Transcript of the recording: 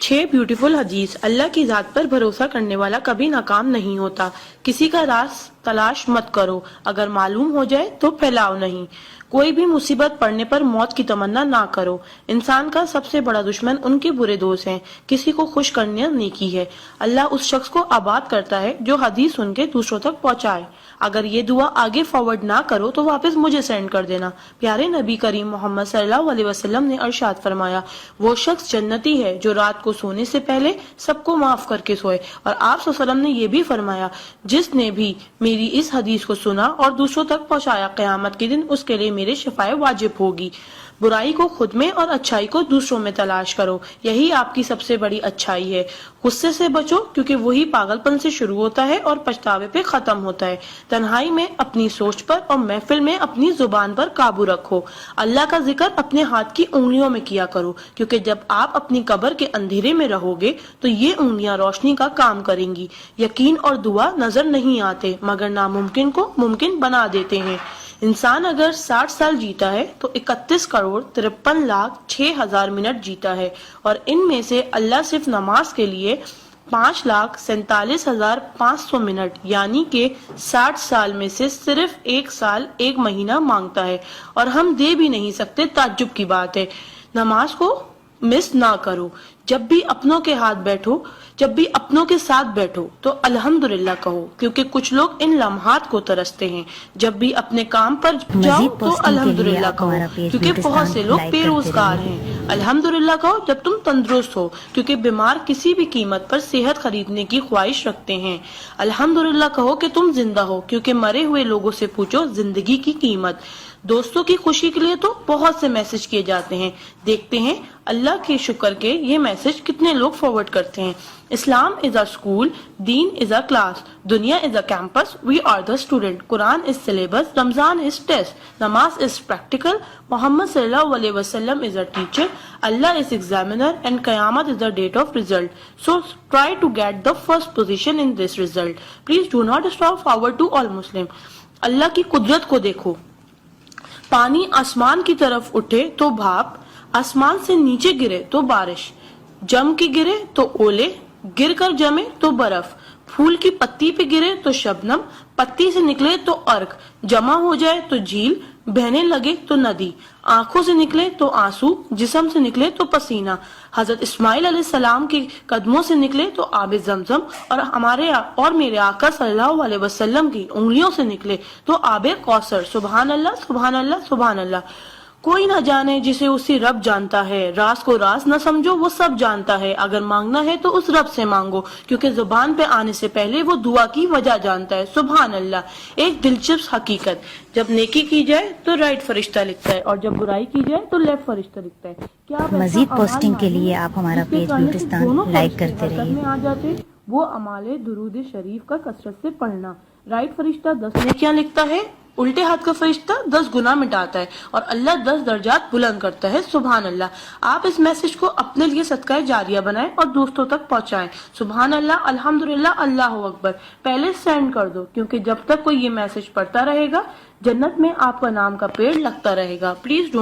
6 beautiful हदीस। अल्लाह की जात पर भरोसा करने वाला कभी नाकाम नहीं होता। किसी का राज तलाश मत करो, अगर मालूम हो जाए तो फैलाओ नहीं। कोई भी मुसीबत पड़ने पर मौत की तमन्ना ना करो। इंसान का सबसे बड़ा दुश्मन उनके बुरे दोस्त हैं। किसी को खुश करना नेकी है। अल्लाह उस शख्स को आबाद करता है जो हदीस सुन के दूसरों तक पहुंचाए। अगर ये दुआ आगे फॉरवर्ड ना करो तो वापस मुझे सेंड कर देना। प्यारे नबी करीम मोहम्मद सल्लल्लाहु अलैहि वसल्लम ने इरशाद फरमाया, वो शख्स जन्नती है जो रात को सोने से पहले सबको माफ करके सोए। और आप सल्लल्लाहु अलैहि वसल्लम ने ये भी फरमाया, जिसने भी मेरी इस हदीस को सुना और दूसरों तक पहुंचाया, क़यामत के दिन उसके लिए मेरे शिफाए वाजिब होगी। बुराई को खुद में और अच्छाई को दूसरों में तलाश करो, यही आपकी सबसे बड़ी अच्छाई है। गुस्से से बचो क्योंकि वही पागलपन से शुरू होता है और पछतावे पे खत्म होता है। तन्हाई में अपनी सोच पर और महफिल में अपनी जुबान पर काबू रखो। अल्लाह का जिक्र अपने हाथ की उंगलियों में किया करो, क्योंकि जब आप अपनी कब्र के अंधेरे में रहोगे तो ये उंगलियां रोशनी का काम करेंगी। यकीन और दुआ नजर नहीं आते मगर नामुमकिन को मुमकिन बना देते हैं। इंसान अगर 60 साल जीता है तो 31,53,06,000 मिनट जीता है, और इनमें से अल्लाह सिर्फ नमाज के लिए 5,47,500 मिनट यानी कि 60 साल में से सिर्फ 1 साल 1 महीना मांगता है, और हम दे भी नहीं सकते। ताज्जुब की बात है। नमाज को मिस ना करो। जब भी अपनों के साथ बैठो तो अल्हम्दुलिल्लाह कहो, क्योंकि कुछ लोग इन लम्हात को तरसते हैं। जब भी अपने काम पर जाओ तो अल्हम्दुलिल्लाह कहो, क्योंकि बहुत से लोग बेरोजगार हैं। अल्हम्दुलिल्लाह कहो जब तुम तंदुरुस्त हो, क्योंकि बीमार किसी भी कीमत पर सेहत खरीदने की ख्वाहिश रखते हैं। अल्हम्दुलिल्लाह कहो कि तुम जिंदा हो, क्योंकि मरे हुए लोगों से पूछो जिंदगी की कीमत। दोस्तों की खुशी के लिए तो बहुत से मैसेज किए जाते हैं, देखते हैं अल्लाह के शुक्र के ये मैसेज कितने लोग फॉरवर्ड करते हैं। Islam is a school, deen is a class, duniya is a campus, we are the student, Quran is syllabus, Ramzan is test, namaz is practical, Mohammad sallallahu alaihi wasallam is a teacher, Allah is examiner and qayamat is the date of result. So try to get the first position in this result. Please do not stop forward to all Muslim. Allah की कुदरत को देखो। पानी आसमान की तरफ उठे तो भाप, आसमान से नीचे गिरे तो बारिश, जम के गिरे तो ओले, गिर कर जमे तो बर्फ, फूल की पत्ती पे गिरे तो शबनम, पत्ती से निकले तो अर्क, जमा हो जाए तो झील, बहने लगे तो नदी, आंखों से निकले तो आंसू, जिस्म से निकले तो पसीना, हजरत इस्माइल अलैहिस्सलाम के कदमों से निकले तो आबे जमजम, और मेरे आका सल्लल्लाहु अलैहि वसल्लम की उंगलियों से निकले तो आबे कौसर। सुभान अल्लाह, सुभान अल्लाह, सुभान अल्लाह। कोई ना जाने जिसे उसी रब जानता है। राज को राज न समझो, वो सब जानता है। अगर मांगना है तो उस रब से मांगो, क्योंकि जुबान पे आने से पहले वो दुआ की वजह जानता है। सुभान अल्लाह। एक दिलचस्प हकीकत, जब नेकी की जाए तो राइट फरिश्ता लिखता है, और जब बुराई की जाए तो लेफ्ट फरिश्ता लिखता है। क्या मजीद पोस्टिंग के लिए आप हमारा पेज ब्यूटिस्तान लाइक करते रहिए। आ जाते वो अमाले दुरूद शरीफ का कसरत से पढ़ना। राइट फरिश्ता 10 नेकियां लिखता है, उल्टे हाथ का फरिश्ता 10 गुनाह मिटाता है, और अल्लाह 10 दर्जात बुलंद करता है। सुभान अल्लाह। आप इस मैसेज को अपने लिए सदका जारिया बनाएं और दोस्तों तक पहुंचाएं। सुभान अल्लाह, अल्हम्दुलिल्लाह, अल्लाह अकबर पहले सेंड कर दो, क्योंकि जब तक कोई ये मैसेज पढ़ता रहेगा जन्नत में आपका नाम का पेड़ लगता रहेगा। प्लीज